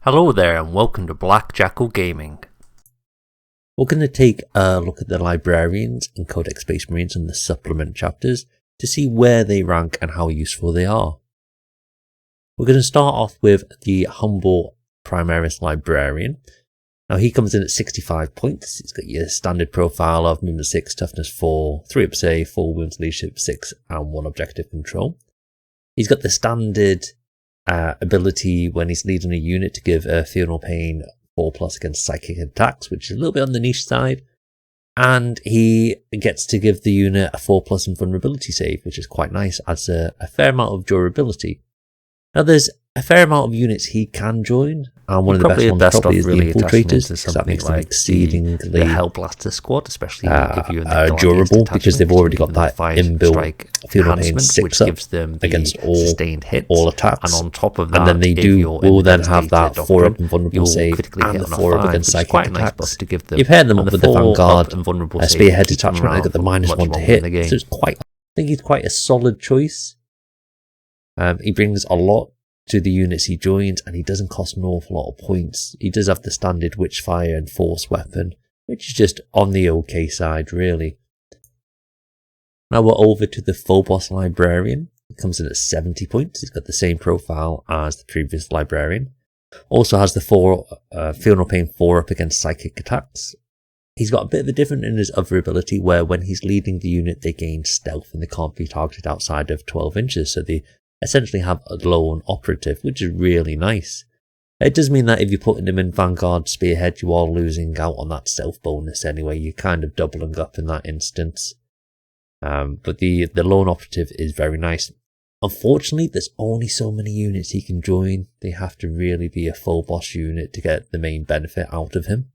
Hello there and welcome to Black Jackal Gaming. We're going to take a look at the Librarians in Codex Space Marines and the supplement chapters to see where they rank and how useful they are. We're going to start off with the humble Primaris Librarian. Now he comes in at 65 points. He's got your standard profile of movement 6, toughness 4, 3 up save, 4 wounds, leadership 6 and 1 objective control. He's got the standard ability when he's leading a unit to give Fear No Pain 4+ against psychic attacks, which is a little bit on the niche side. And he gets to give the unit a 4+ invulnerability save, which is quite nice, adds a fair amount of durability. Now there's a fair amount of units he can join, and one of the best ones probably is the Infiltrators, because that makes them exceedingly the Hellblaster squad, especially if you're in the durable, because they've already got that inbuilt Fear No Pain 6 which gives them against sustained hits, all attacks, and on top of that, and then they will then have that 4-up invulnerable save and the 4-up against psychic attacks. You pair them up with the Vanguard Spearhead detachment, they've got the -1 to hit, so it's quite, I think he's quite a solid choice. He brings a lot to the units he joins, and he doesn't cost an awful lot of points. He does have the standard Witchfire and Force weapon, which is just on the okay side, really. Now we're over to the Phobos Librarian. He comes in at 70 points. He's got the same profile as the previous Librarian. Also has the Fear No Pain 4-up against psychic attacks. He's got a bit of a different in his other ability, where when he's leading the unit, they gain stealth and they can't be targeted outside of 12 inches, so they essentially have a lone operative, which is really nice. It does mean that if you're putting them in Vanguard Spearhead, you are losing out on that stealth bonus anyway. You're kind of doubling up in that instance. But the lone operative is very nice. Unfortunately, there's only so many units he can join. They have to really be a full boss unit to get the main benefit out of him.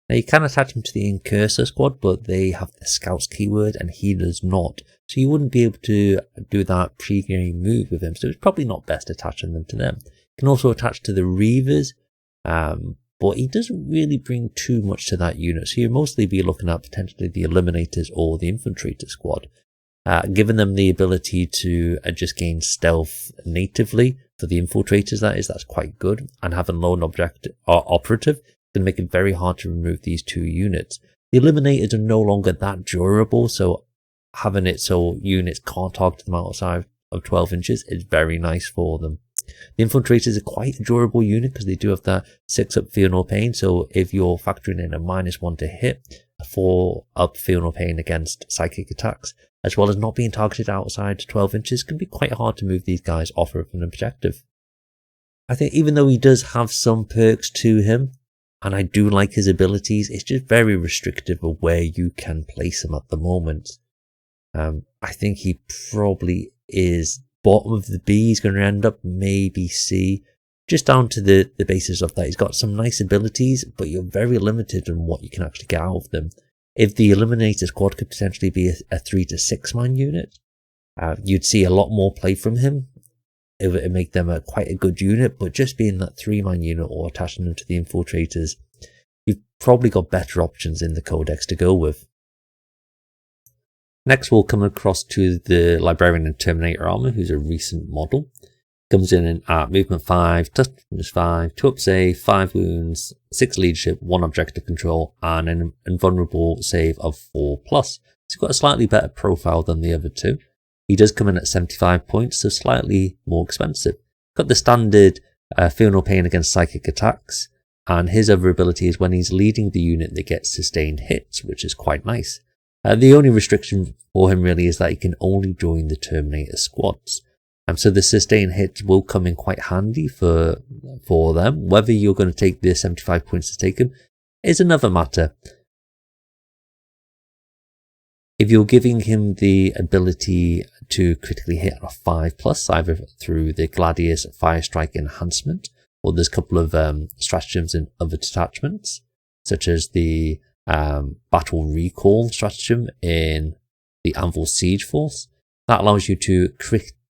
Now you can attach him to the Incursor squad, but they have the Scouts keyword and he does not. So you wouldn't be able to do that pre-game move with him, so it's probably not best attaching them to them. You can also attach to the Reavers, but he doesn't really bring too much to that unit, so you'll mostly be looking at potentially the Eliminators or the Infiltrator squad. Giving them the ability to just gain stealth natively for the Infiltrators, that's quite good, and having lone operative going to make it very hard to remove these two units. The Eliminators are no longer that durable, so having it so units can't target them outside of 12 inches is very nice for them. The Infiltrators are quite a durable unit because they do have that 6-up Fear No Pain, so if you're factoring in a -1 to hit, a 4-up Fear No Pain against psychic attacks, as well as not being targeted outside 12 inches, can be quite hard to move these guys off of an objective. I think even though he does have some perks to him, and I do like his abilities, it's just very restrictive of where you can place him at the moment. I think he probably is bottom of the B. He's going to end up maybe C, just down to the basis of that. He's got some nice abilities, but you're very limited on what you can actually get out of them. If the Eliminator squad could potentially be a 3 to 6 man unit, you'd see a lot more play from him. It would make them quite a good unit, but just being that 3-man unit or attaching them to the Infiltrators, you've probably got better options in the Codex to go with. Next we'll come across to the Librarian in Terminator armor, who's a recent model. Comes in at movement 5, toughness 5, 2 up save, 5 wounds, 6 leadership, 1 objective control, and an invulnerable save of 4+. So he's got a slightly better profile than the other two. He does come in at 75 points, so slightly more expensive. Got the standard Fear No Pain against psychic attacks, and his other ability is when he's leading the unit that gets sustained hits, which is quite nice. The only restriction for him really is that he can only join the Terminator squads. So the sustained hits will come in quite handy for them. Whether you're going to take the 75 points to take him is another matter. If you're giving him the ability to critically hit on a 5+, either through the Gladius Fire Strike enhancement, or there's a couple of stratagems in other detachments, such as the Battle Recall stratagem in the Anvil Siege Force, that allows you to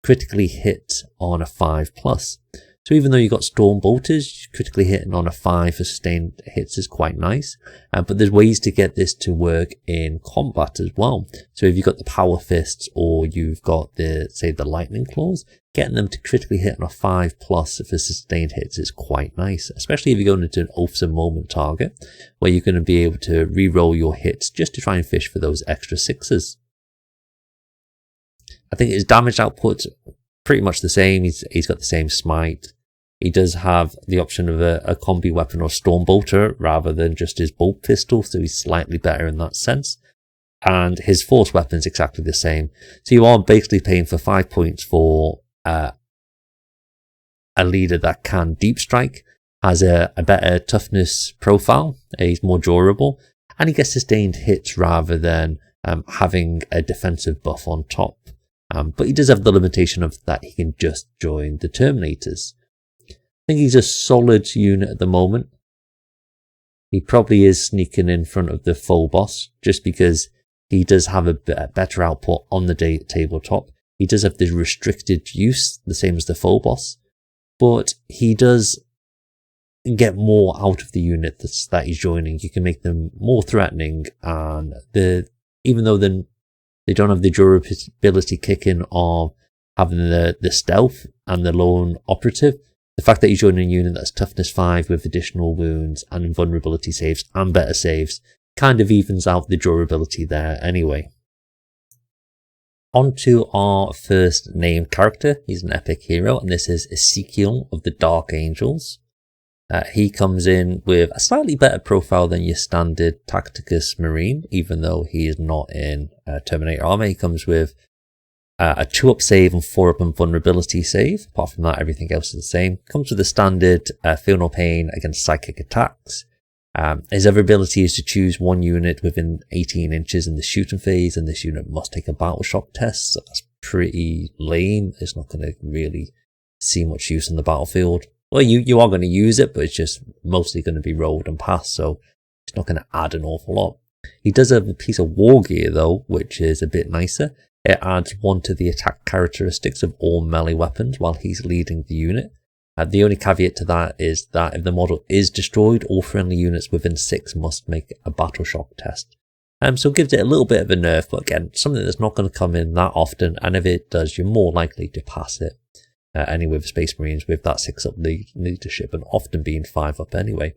critically hit on a 5+. So even though you've got Storm Bolters, critically hitting on a 5 for sustained hits is quite nice. But there's ways to get this to work in combat as well. So if you've got the Power Fists or you've got the Lightning Claws, getting them to critically hit on a 5+ for sustained hits is quite nice. Especially if you're going into an Oaths of Moment target, where you're going to be able to re-roll your hits just to try and fish for those extra 6s. I think his damage output's pretty much the same. He's got the same smite. He does have the option of a combi weapon or Storm Bolter rather than just his bolt pistol, so he's slightly better in that sense. And his force weapon's exactly the same. So you are basically paying for 5 points for a leader that can deep strike, has a better toughness profile, he's more durable, and he gets sustained hits rather than having a defensive buff on top. But he does have the limitation of that he can just join the Terminators. I think he's a solid unit at the moment. He probably is sneaking in front of the full boss just because he does have a better output on the tabletop. He does have the restricted use, the same as the full boss, but he does get more out of the unit that he's joining. You can make them more threatening, and even though they don't have the durability kicking of having the stealth and the lone operative, the fact that you join a unit that's toughness 5 with additional wounds and invulnerability saves and better saves kind of evens out the durability there anyway. On to our first named character. He's an epic hero, and this is Ezekiel of the Dark Angels. He comes in with a slightly better profile than your standard Tacticus Marine, even though he is not in Terminator armor. He comes with a 2-up save and 4-up invulnerability save. Apart from that, everything else is the same. Comes with a standard Feel No Pain against psychic attacks. His other ability is to choose one unit within 18 inches in the shooting phase, and this unit must take a battle shock test. So that's pretty lame. It's not going to really see much use on the battlefield. Well, you are going to use it, but it's just mostly going to be rolled and passed, so it's not going to add an awful lot. He does have a piece of war gear, though, which is a bit nicer. It adds 1 to the attack characteristics of all melee weapons while he's leading the unit. The only caveat to that is that if the model is destroyed, all friendly units within 6 must make a battle shock test. So it gives it a little bit of a nerf, but again, something that's not going to come in that often, and if it does, you're more likely to pass it. Anyway, with Space Marines with that 6-up leadership and often being 5-up anyway.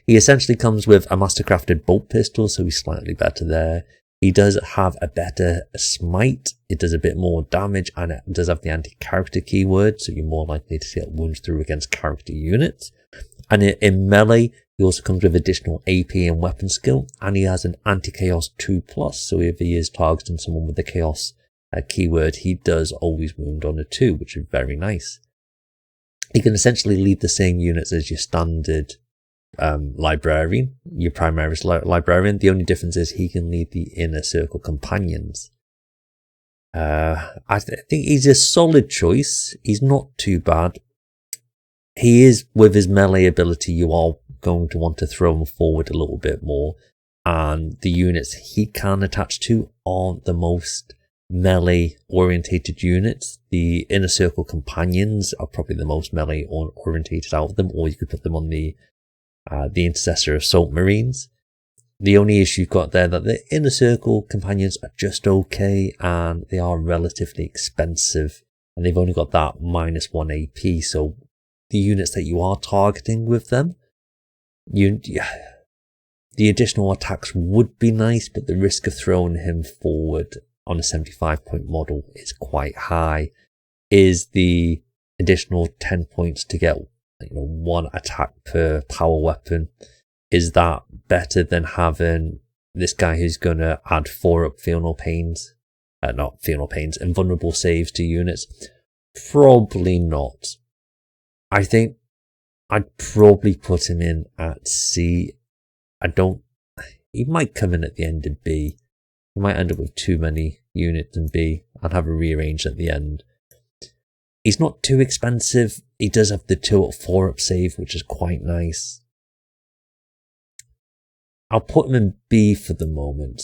He essentially comes with a mastercrafted bolt pistol, so he's slightly better there. He does have a better smite. It does a bit more damage, and it does have the anti-character keyword, so you're more likely to get wounds through against character units. And in melee, he also comes with additional AP and weapon skill, and he has an anti-chaos 2+, so if he is targeting someone with the chaos keyword, he does always wound on a 2, which is very nice. He can essentially lead the same units as your standard librarian, your Primaris librarian. The only difference is he can lead the inner circle companions. I think he's a solid choice. He's not too bad. He is, with his melee ability, you are going to want to throw him forward a little bit more, and the units he can attach to aren't the most melee orientated units. The inner circle companions are probably the most melee orientated out of them, or you could put them on the intercessor assault marines. The only issue you've got there that the inner circle companions are just okay, and they are relatively expensive, and they've only got that -1 AP, so the units that you are targeting with them, the additional attacks would be nice, but the risk of throwing him forward on a 75-point model is quite high. Is the additional 10 points to get 1 attack per power weapon, is that better than having this guy who's going to add 4-up Feel No Pains? Not Feel No Pains, invulnerable saves to units? Probably not. I think I'd probably put him in at C. He might come in at the end of B. He might end up with too many units in B and have a rearrange at the end. He's not too expensive. He does have the 2-up, 4-up save, which is quite nice. I'll put him in B for the moment.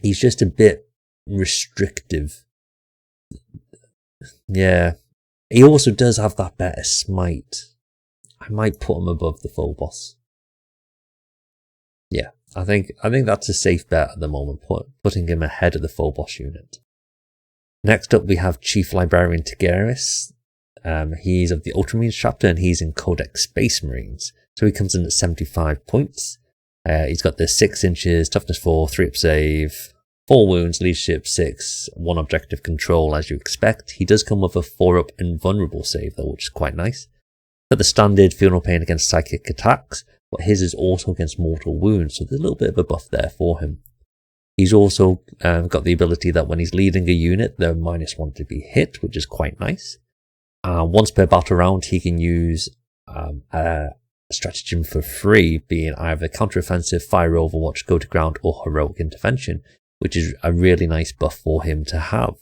He's just a bit restrictive. Yeah. He also does have that better smite. I might put him above the full boss. Yeah, I think that's a safe bet at the moment, putting him ahead of the full boss unit. Next up we have Chief Librarian Tigurius. He's of the Ultramarines chapter and he's in Codex Space Marines. So he comes in at 75 points. He's got the 6 inches, toughness 4, 3 up save, 4 wounds, leadership 6, 1 objective control as you expect. He does come with a 4 up invulnerable save though, which is quite nice. Got the standard feel no pain against psychic attacks, but his is also against mortal wounds, so there's a little bit of a buff there for him. He's also got the ability that when he's leading a unit, they're -1 to be hit, which is quite nice. Once per battle round, he can use a stratagem for free, being either counteroffensive, fire overwatch, go to ground, or heroic intervention, which is a really nice buff for him to have.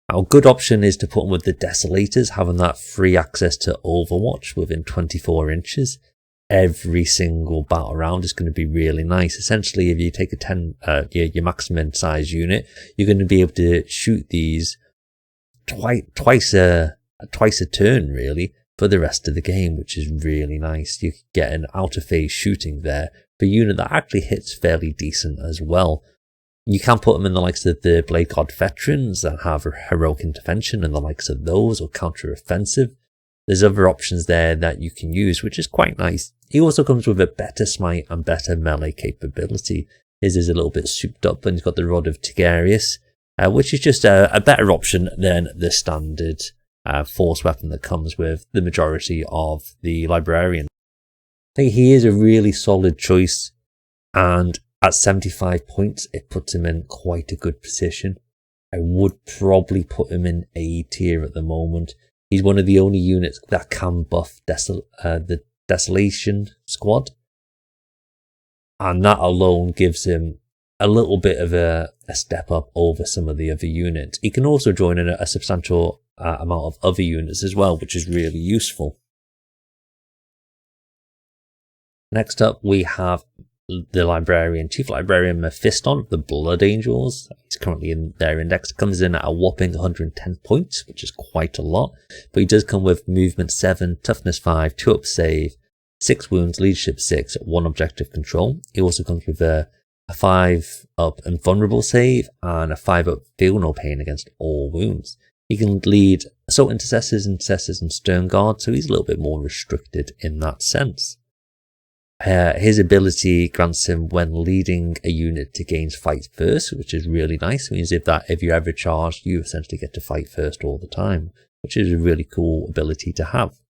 A good option is to put him with the Desolators, having that free access to overwatch within 24 inches. Every single battle round is going to be really nice. Essentially, if you take a your maximum size unit, you're going to be able to shoot these twice a turn really for the rest of the game, which is really nice. You get an out of phase shooting there for a unit that actually hits fairly decent as well. You can put them in the likes of the Blade God Veterans that have heroic intervention and the likes of those, or counter offensive. There's other options there that you can use, which is quite nice. He also comes with a better smite and better melee capability. His is a little bit souped up, and he's got the Rod of Tigurius, which is just a better option than the standard force weapon that comes with the majority of the Librarian. I think he is a really solid choice, and at 75 points, it puts him in quite a good position. I would probably put him in A tier at the moment. He's one of the only units that can buff the Desolation Squad. And that alone gives him a little bit of a step up over some of the other units. He can also join in a substantial amount of other units as well, which is really useful. Next up, we have the Chief Librarian Mephiston of the Blood Angels. He's currently in their index. Comes in at a whopping 110 points, which is quite a lot. But he does come with movement 7, toughness 5, 2 up save, 6 wounds, leadership 6, 1 objective control. He also comes with a 5 up invulnerable save and a 5 up feel no pain against all wounds. He can lead assault intercessors, and stern guard, so he's a little bit more restricted in that sense. His ability grants him, when leading a unit, to gain fight first, which is really nice. It means if you're ever charged, you essentially get to fight first all the time, which is a really cool ability to have.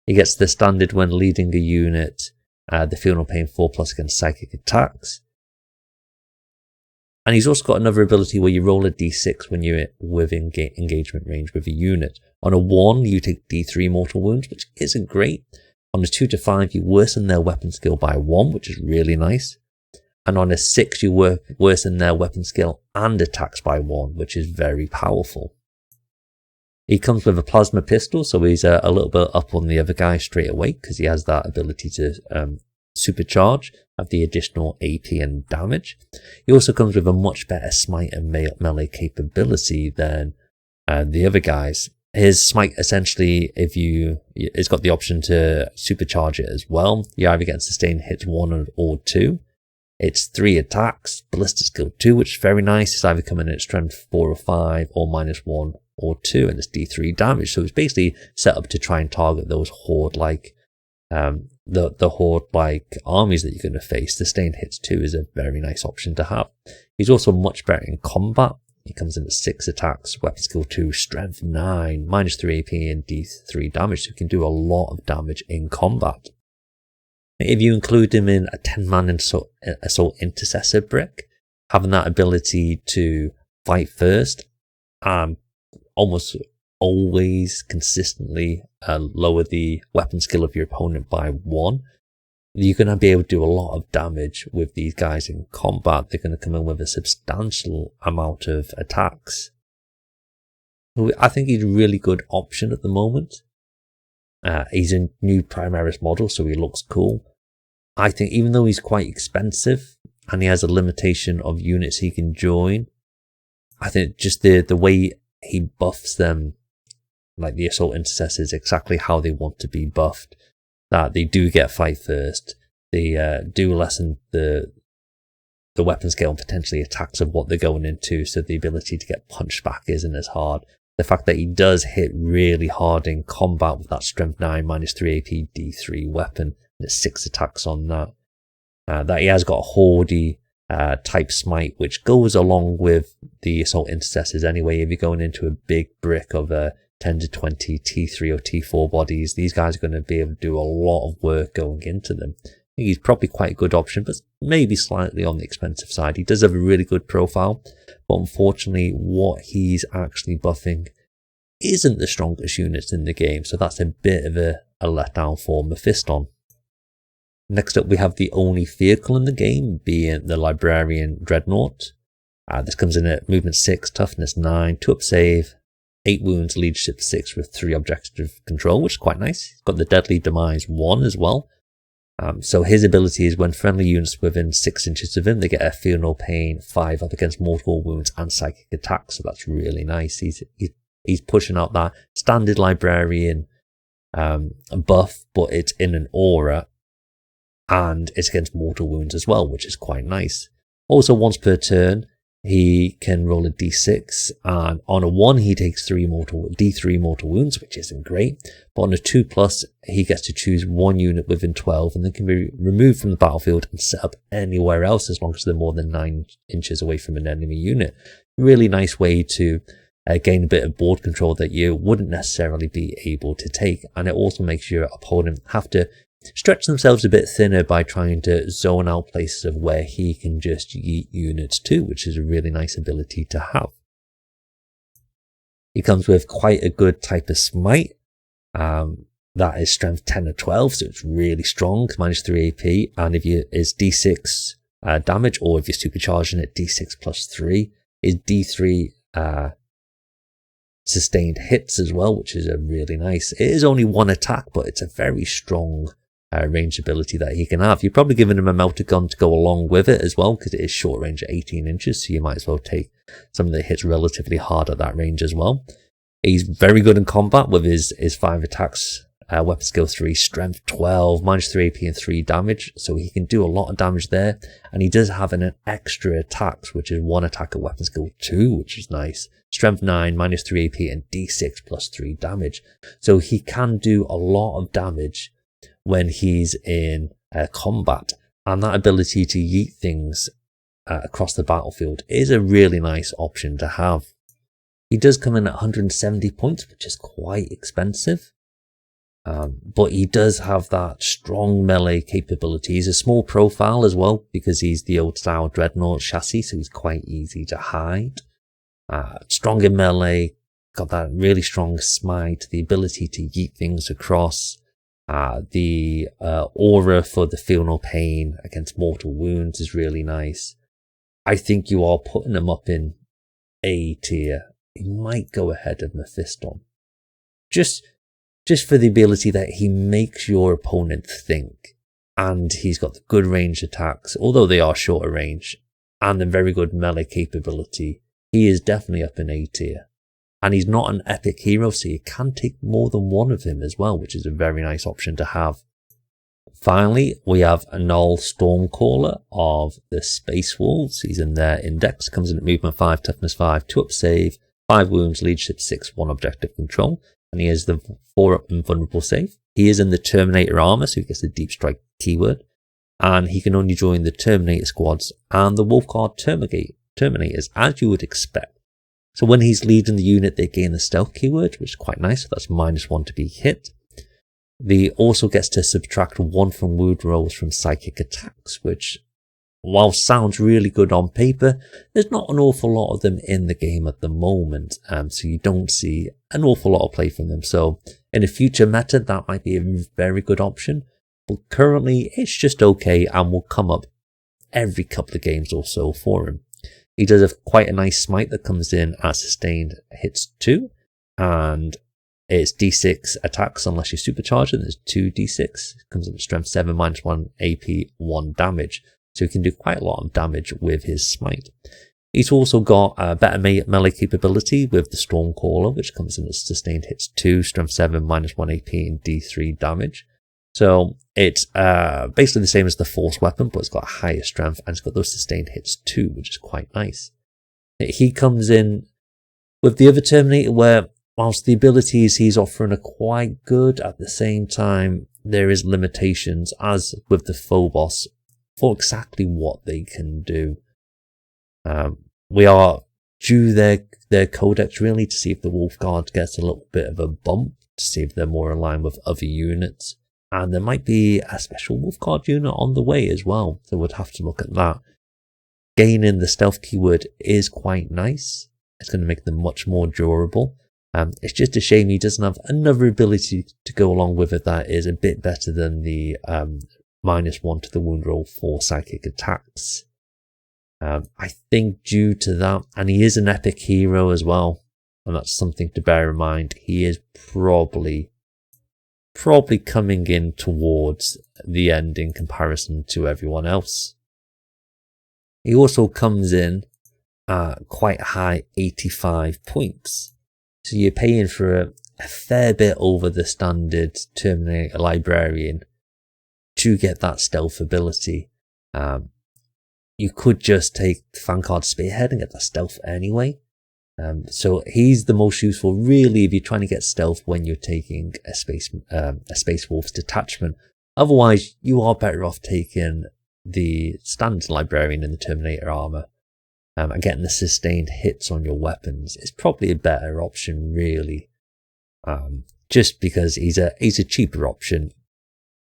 He gets the standard, when leading a unit, the feel no pain 4+ against psychic attacks. And he's also got another ability where you roll a d6 when you're within engagement range with a unit. On a 1, you take d3 mortal wounds, which isn't great. On a 2 to 5, you worsen their weapon skill by 1, which is really nice. And on a 6, you worsen their weapon skill and attacks by 1, which is very powerful. He comes with a plasma pistol, so he's a little bit up on the other guy straight away, because he has that ability to supercharge, have the additional AP and damage. He also comes with a much better smite and melee capability than the other guys. His smite, essentially, it's got the option to supercharge it as well. You either get sustained hits 1 or 2. It's 3 attacks, ballistic skill 2, which is very nice. It's either coming in at strength 4 or 5, or -1 or 2, and it's d3 damage. So it's basically set up to try and target those horde-like, the horde-like armies that you're going to face. Sustained hits 2 is a very nice option to have. He's also much better in combat. He comes in at 6 attacks, weapon skill 2, strength 9, -3 AP and d3 damage, so he can do a lot of damage in combat. If you include him in a 10-man assault intercessor brick, having that ability to fight first and almost always consistently lower the weapon skill of your opponent by 1, you're going to be able to do a lot of damage with these guys in combat. They're going to come in with a substantial amount of attacks. I think he's a really good option at the moment. He's a new Primaris model, so he looks cool. I think even though he's quite expensive and he has a limitation of units he can join, I think just the way he buffs them like the Assault Intercessors, exactly how they want to be buffed. That they do get fight first. They do lessen the weapon scale and potentially attacks of what they're going into, so the ability to get punched back isn't as hard. The fact that he does hit really hard in combat with that Strength 9, -3 AP, D3 weapon, and it's 6 attacks on that. That he has got a Horde type smite, which goes along with the Assault Intercessors anyway. If you're going into a big brick of 10 to 20 T3 or T4 bodies, these guys are going to be able to do a lot of work going into them. I think he's probably quite a good option, but maybe slightly on the expensive side. He does have a really good profile, but unfortunately what he's actually buffing isn't the strongest units in the game, so that's a bit of a letdown for Mephiston. Next up, we have the only vehicle in the game, being the Librarian Dreadnut. This comes in at movement 6, toughness 9, 2-up save, 8 wounds, leadership 6 with 3 objective control, which is quite nice. He's got the Deadly Demise 1 as well. So his ability is when friendly units within 6 inches of him, they get a Feel No Pain 5 up against mortal wounds and psychic attacks, so that's really nice. He's pushing out that standard Librarian buff, but it's in an aura, and it's against mortal wounds as well, which is quite nice. Also, once per turn, he can roll a d6, and on a 1 he takes d3 mortal wounds, which isn't great, but on a 2+, he gets to choose 1 unit within 12 and then can be removed from the battlefield and set up anywhere else as long as they're more than 9 inches away from an enemy unit. Really nice way to gain a bit of board control that you wouldn't necessarily be able to take, and it also makes your opponent have to stretch themselves a bit thinner by trying to zone out places of where he can just yeet units to, which is a really nice ability to have. He comes with quite a good type of smite. That is strength 10 or 12, so it's really strong, -3 AP, and if you is D6 damage, or if you're supercharging it, D6 +3, is D3 sustained hits as well, which is a really nice. It is only 1 attack, but it's a very strong range ability that he can have. You're probably giving him a melter gun to go along with it as well, because it is short range at 18 inches, so you might as well take some of the hits relatively hard at that range as well. He's very good in combat with his 5 attacks, weapon skill 3, strength 12, -3 AP and 3 damage, so he can do a lot of damage there, and he does have an extra attacks, which is 1 attack at weapon skill 2, which is nice. Strength 9, -3 AP and D6 +3 damage, so he can do a lot of damage when he's in combat, and that ability to yeet things across the battlefield is a really nice option to have. He does come in at 170 points, which is quite expensive, but he does have that strong melee capability. He's a small profile as well, because he's the old style Dreadnought chassis, so he's quite easy to hide. Strong in melee, got that really strong smite, the ability to yeet things across. The aura for the Feel No Pain against mortal wounds is really nice. I think you are putting him up in A tier. He might go ahead of Mephiston. Just for the ability that he makes your opponent think, and he's got the good range attacks, although they are shorter range, and the very good melee capability. He is definitely up in A tier. And he's not an epic hero, so you can take more than one of him as well, which is a very nice option to have. Finally, we have a Null Stormcaller of the Space Wolves. He's in their index, comes in at movement 5, toughness 5, 2-up save, 5 wounds, leadership 6, 1 objective control, and he has the 4-up invulnerable save. He is in the Terminator armor, so he gets the deep strike keyword, and he can only join the Terminator squads and the Wolfguard Terminators, as you would expect. So when he's leading the unit, they gain the stealth keyword, which is quite nice. So that's -1 to be hit. He also gets to subtract 1 from wound rolls from psychic attacks, which, while sounds really good on paper, there's not an awful lot of them in the game at the moment. So you don't see an awful lot of play from them. So in a future meta, that might be a very good option. But currently, it's just okay and will come up every couple of games or so for him. He does have quite a nice smite that comes in at sustained hits 2, and it's D6 attacks unless you supercharge it. There's 2 D6. It comes in at strength 7, -1 AP, 1 damage. So he can do quite a lot of damage with his smite. He's also got a better melee capability with the Stormcaller, which comes in as sustained hits 2, strength 7, -1 AP, and D3 damage. So it's basically the same as the Force weapon, but it's got a higher strength, and it's got those sustained hits 2, which is quite nice. He comes in with the other Terminator, where whilst the abilities he's offering are quite good, at the same time there is limitations, as with the Phobos, for exactly what they can do. We are due their codex really to see if the Wolf Guard gets a little bit of a bump, to see if they're more in line with other units. And there might be a special Wolf Guard unit on the way as well, so we'd have to look at that. Gaining the stealth keyword is quite nice. It's going to make them much more durable. It's just a shame he doesn't have another ability to go along with it that is a bit better than the -1 to the wound roll for psychic attacks. I think due to that, and he is an epic hero as well, and that's something to bear in mind, he is probably coming in towards the end in comparison to everyone else. He also comes in at quite high 85 points. So you're paying for a fair bit over the standard Terminator Librarian to get that stealth ability. You could just take Vanguard Spearhead and get that stealth anyway. So he's the most useful really if you're trying to get stealth when you're taking a Space Wolves detachment. Otherwise, you are better off taking the standard Librarian in the Terminator armor. And getting the sustained hits on your weapons is probably a better option really. Just because he's a cheaper option,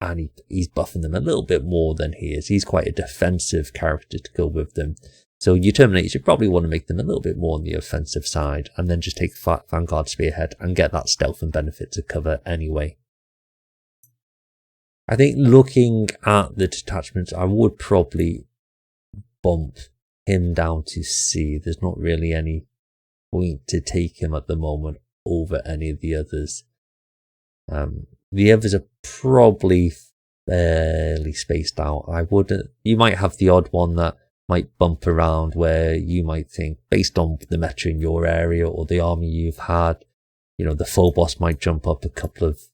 and he's buffing them a little bit more than he is. He's quite a defensive character to go with them. So your Terminators, you probably want to make them a little bit more on the offensive side, and then just take Vanguard Spearhead and get that stealth and benefit to cover anyway. I think looking at the detachments, I would probably bump him down to C. There's not really any point to take him at the moment over any of the others. The others are probably fairly spaced out. You might have the odd one that might bump around where you might think, based on the meta in your area or the army you've had, the Phobos might jump up a couple of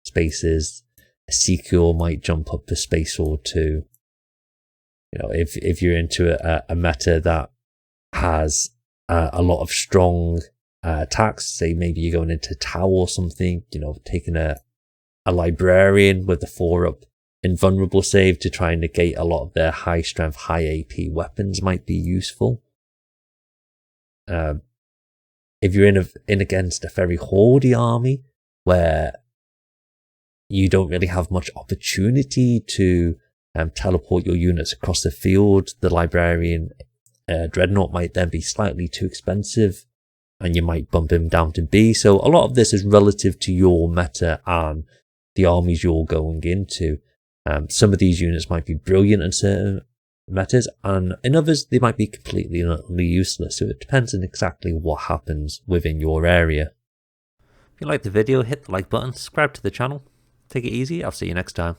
spaces. A Secure might jump up a space or two. If you're into a meta that has a lot of strong attacks, say maybe you're going into Tau or something, taking a Librarian with the 4-up invulnerable save to try and negate a lot of their high strength, high AP weapons might be useful. If you're in against a very hoardy army where you don't really have much opportunity to teleport your units across the field, the Librarian Dreadnut might then be slightly too expensive, and you might bump him down to B. So a lot of this is relative to your meta and the armies you're going into. Some of these units might be brilliant in certain metas, and in others they might be completely and utterly useless. So it depends on exactly what happens within your area. If you liked the video, hit the like button, subscribe to the channel. Take it easy, I'll see you next time.